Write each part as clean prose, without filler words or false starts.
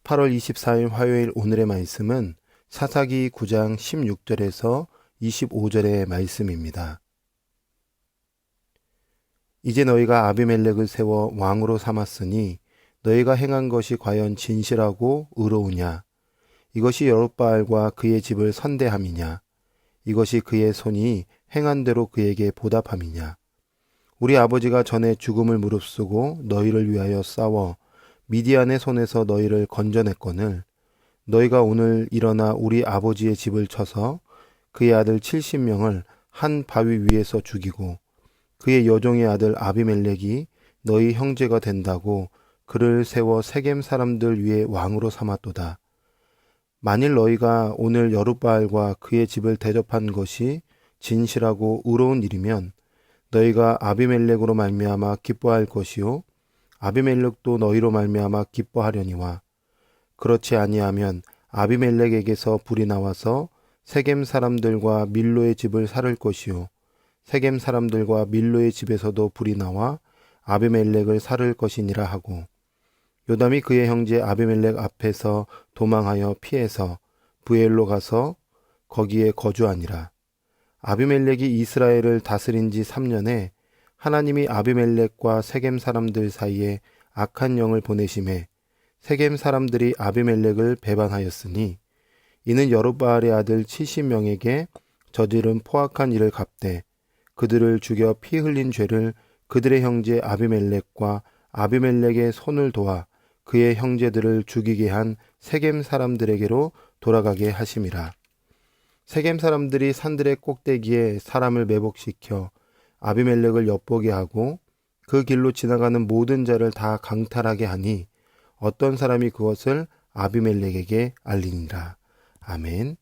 8월 24일 화요일 오늘의 말씀은 사사기 9장 16절에서 25절의 말씀입니다. 이제 너희가 아비멜렉을 세워 왕으로 삼았으니 너희가 행한 것이 과연 진실하고 의로우냐? 이것이 여룻바알과 그의 집을 선대함이냐? 이것이 그의 손이 행한 대로 그에게 보답함이냐? 우리 아버지가 전에 죽음을 무릅쓰고 너희를 위하여 싸워 미디안의 손에서 너희를 건져냈거늘 너희가 오늘 일어나 우리 아버지의 집을 쳐서 그의 아들 70명을 한 바위 위에서 죽이고 그의 여종의 아들 아비멜렉이 너희 형제가 된다고 그를 세워 세겜 사람들 위에 왕으로 삼았도다. 만일 너희가 오늘 여룻바알과 그의 집을 대접한 것이 진실하고 의로운 일이면 너희가 아비멜렉으로 말미암아 기뻐할 것이요 아비멜렉도 너희로 말미암아 기뻐하려니와 그렇지 아니하면 아비멜렉에게서 불이 나와서 세겜 사람들과 밀로의 집을 살을 것이요 세겜 사람들과 밀로의 집에서도 불이 나와 아비멜렉을 살을 것이니라 하고 요담이 그의 형제 아비멜렉 앞에서 도망하여 피해서 부엘로 가서 거기에 거주하니라. 아비멜렉이 이스라엘을 다스린 지 3년에 하나님이 아비멜렉과 세겜 사람들 사이에 악한 영을 보내심에 세겜 사람들이 아비멜렉을 배반하였으니 이는 여룻바알의 아들 70명에게 저지른 포악한 일을 갚되 그들을 죽여 피 흘린 죄를 그들의 형제 아비멜렉과 아비멜렉의 손을 도와 그의 형제들을 죽이게 한 세겜 사람들에게로 돌아가게 하심이라. 세겜 사람들이 산들의 꼭대기에 사람을 매복시켜 아비멜렉을 엿보게 하고 그 길로 지나가는 모든 자를 다 강탈하게 하니 어떤 사람이 그것을 아비멜렉에게 알리니라. 아멘.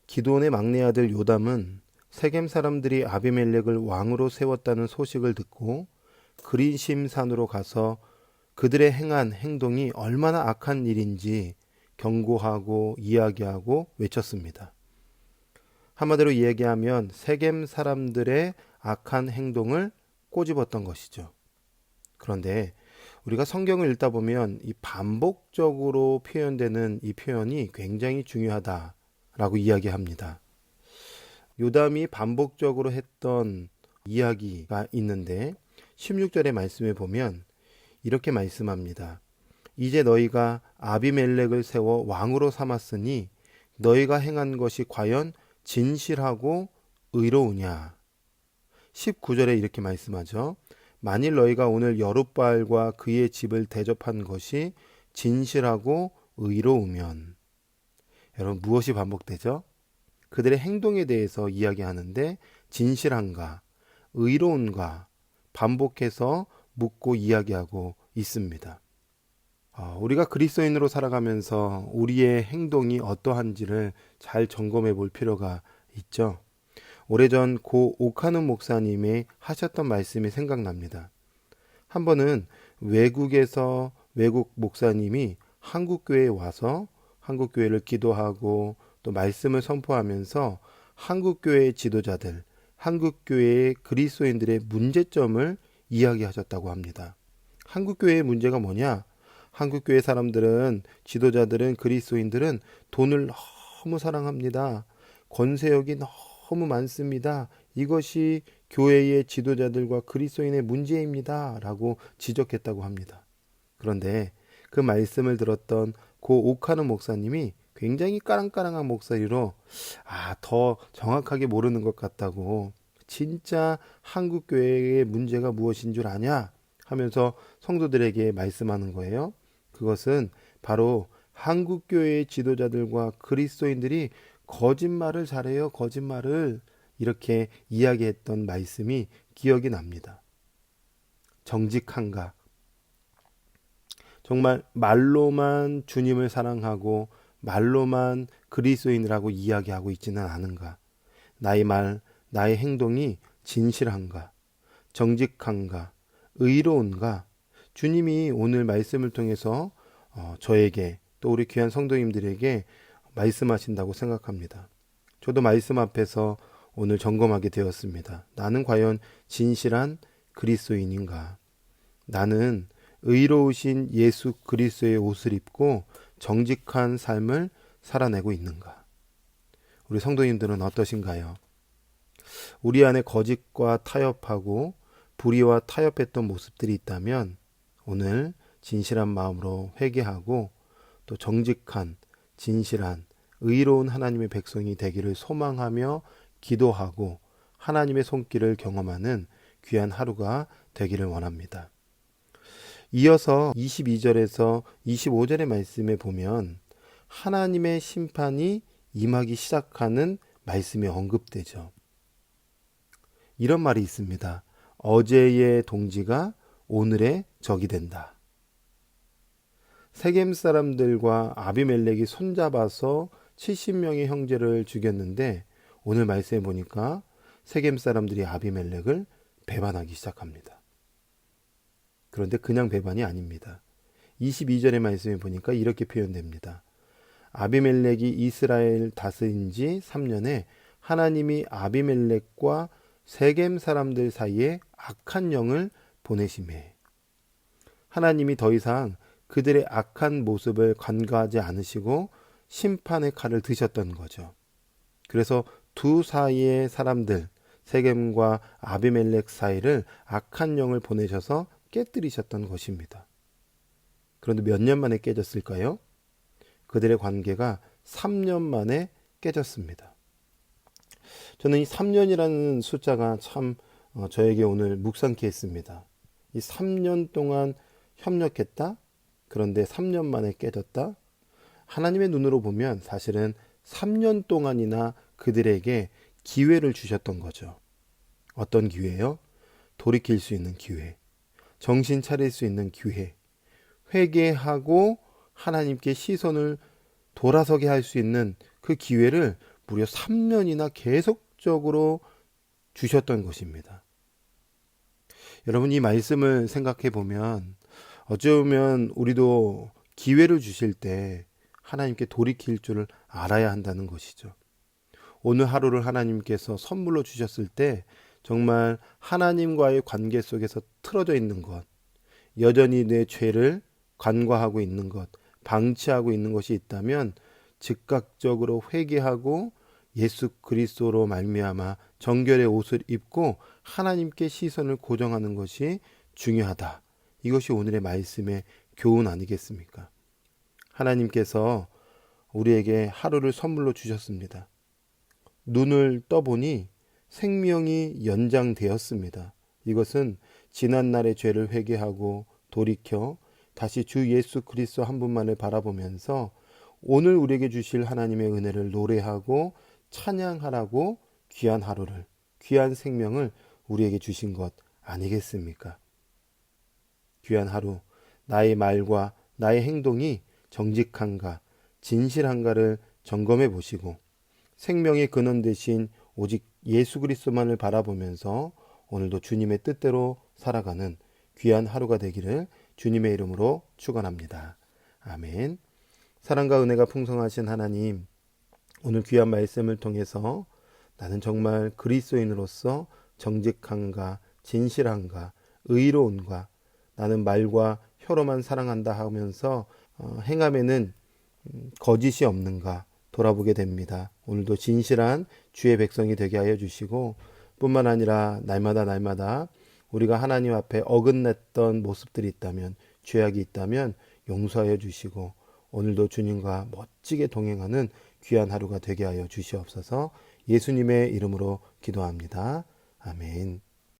기드온의 막내 아들 요담은 세겜 사람들이 아비멜렉을 왕으로 세웠다는 소식을 듣고 그리심 산으로 가서 그들의 행한 행동이 얼마나 악한 일인지 경고하고 이야기하고 외쳤습니다. 한마디로 이야기하면 세겜 사람들의 악한 행동을 꼬집었던 것이죠. 그런데 우리가 성경을 읽다 보면 이 반복적으로 표현되는 이 표현이 굉장히 중요하다라고 이야기합니다. 요담이 반복적으로 했던 이야기가 있는데 16절의 말씀에 보면 이렇게 말씀합니다. 이제 너희가 아비멜렉을 세워 왕으로 삼았으니 너희가 행한 것이 과연 진실하고 의로우냐. 19절에 이렇게 말씀하죠. 만일 너희가 오늘 여룻바알과 그의 집을 대접한 것이 진실하고 의로우면. 여러분 무엇이 반복되죠? 그들의 행동에 대해서 이야기하는데 진실한가, 의로운가 반복해서 묻고 이야기하고 있습니다. 우리가 그리스도인으로 살아가면서 우리의 행동이 어떠한지를 잘 점검해 볼 필요가 있죠. 오래전 고 오카누 목사님이 하셨던 말씀이 생각납니다. 한 번은 외국 목사님이 한국교회에 와서 한국교회를 기도하고 또 말씀을 선포하면서 한국교회의 지도자들, 한국교회의 그리스도인들의 문제점을 이야기하셨다고 합니다. 한국교회의 문제가 뭐냐? 한국교회 사람들은, 지도자들은, 그리스도인들은 돈을 너무 사랑합니다. 권세욕이 너무 많습니다. 이것이 교회의 지도자들과 그리스도인의 문제입니다. 라고 지적했다고 합니다. 그런데 그 말씀을 들었던 고 오카노 목사님이 굉장히 까랑까랑한 목소리로 더 정확하게 모르는 것 같다고, 진짜 한국교회의 문제가 무엇인 줄 아냐? 하면서 성도들에게 말씀하는 거예요. 그것은 바로 한국교회의 지도자들과 그리스도인들이 거짓말을 잘해요. 거짓말을. 이렇게 이야기했던 말씀이 기억이 납니다. 정직한가? 정말 말로만 주님을 사랑하고 말로만 그리스도인이라고 이야기하고 있지는 않은가? 나의 말, 나의 행동이 진실한가? 정직한가? 의로운가? 주님이 오늘 말씀을 통해서 저에게 또 우리 귀한 성도님들에게 말씀하신다고 생각합니다. 저도 말씀 앞에서 오늘 점검하게 되었습니다. 나는 과연 진실한 그리스도인인가? 나는 의로우신 예수 그리스도의 옷을 입고 정직한 삶을 살아내고 있는가? 우리 성도님들은 어떠신가요? 우리 안에 거짓과 타협하고 불의와 타협했던 모습들이 있다면 오늘 진실한 마음으로 회개하고 또 정직한, 진실한, 의로운 하나님의 백성이 되기를 소망하며 기도하고 하나님의 손길을 경험하는 귀한 하루가 되기를 원합니다. 이어서 22절에서 25절의 말씀에 보면 하나님의 심판이 임하기 시작하는 말씀이 언급되죠. 이런 말이 있습니다. 어제의 동지가 오늘의 적이 된다. 세겜 사람들과 아비멜렉이 손잡아서 70명의 형제를 죽였는데 오늘 말씀에 보니까 세겜 사람들이 아비멜렉을 배반하기 시작합니다. 그런데 그냥 배반이 아닙니다. 22절의 말씀에 보니까 이렇게 표현됩니다. 아비멜렉이 이스라엘 다스린 지 3년에 하나님이 아비멜렉과 세겜 사람들 사이에 악한 영을 보내심에 하나님이 더 이상 그들의 악한 모습을 간과하지 않으시고 심판의 칼을 드셨던 거죠. 그래서 두 사이의 사람들 세겜과 아비멜렉 사이를 악한 영을 보내셔서 깨뜨리셨던 것입니다. 그런데 몇 년 만에 깨졌을까요? 그들의 관계가 3년 만에 깨졌습니다. 저는 이 3년이라는 숫자가 참 저에게 오늘 묵상케 했습니다. 이 3년 동안 협력했다? 그런데 3년 만에 깨졌다? 하나님의 눈으로 보면 사실은 3년 동안이나 그들에게 기회를 주셨던 거죠. 어떤 기회요? 돌이킬 수 있는 기회, 정신 차릴 수 있는 기회, 회개하고 하나님께 시선을 돌아서게 할 수 있는 그 기회를 무려 3년이나 계속적으로 주셨던 것입니다. 여러분, 이 말씀을 생각해 보면 어쩌면 우리도 기회를 주실 때 하나님께 돌이킬 줄을 알아야 한다는 것이죠. 오늘 하루를 하나님께서 선물로 주셨을 때 정말 하나님과의 관계 속에서 틀어져 있는 것, 여전히 내 죄를 간과하고 있는 것, 방치하고 있는 것이 있다면 즉각적으로 회개하고 예수 그리스도로 말미암아 정결의 옷을 입고 하나님께 시선을 고정하는 것이 중요하다. 이것이 오늘의 말씀의 교훈 아니겠습니까? 하나님께서 우리에게 하루를 선물로 주셨습니다. 눈을 떠보니 생명이 연장되었습니다. 이것은 지난날의 죄를 회개하고 돌이켜 다시 주 예수 그리스도 한 분만을 바라보면서 오늘 우리에게 주실 하나님의 은혜를 노래하고 찬양하라고 귀한 하루를, 귀한 생명을 우리에게 주신 것 아니겠습니까? 귀한 하루, 나의 말과 나의 행동이 정직한가, 진실한가를 점검해 보시고 생명의 근원 되신 오직 예수 그리스도만을 바라보면서 오늘도 주님의 뜻대로 살아가는 귀한 하루가 되기를 주님의 이름으로 축원합니다. 아멘. 사랑과 은혜가 풍성하신 하나님, 오늘 귀한 말씀을 통해서 나는 정말 그리스도인으로서 정직한가, 진실한가, 의로운가, 나는 말과 혀로만 사랑한다 하면서 행함에는 거짓이 없는가 돌아보게 됩니다. 오늘도 진실한 주의 백성이 되게 하여 주시고 뿐만 아니라 날마다 우리가 하나님 앞에 어긋냈던 모습들이 있다면, 죄악이 있다면 용서하여 주시고 오늘도 주님과 멋지게 동행하는 귀한 하루가 되게 하여 주시옵소서. 예수님의 이름으로 기도합니다. 아멘.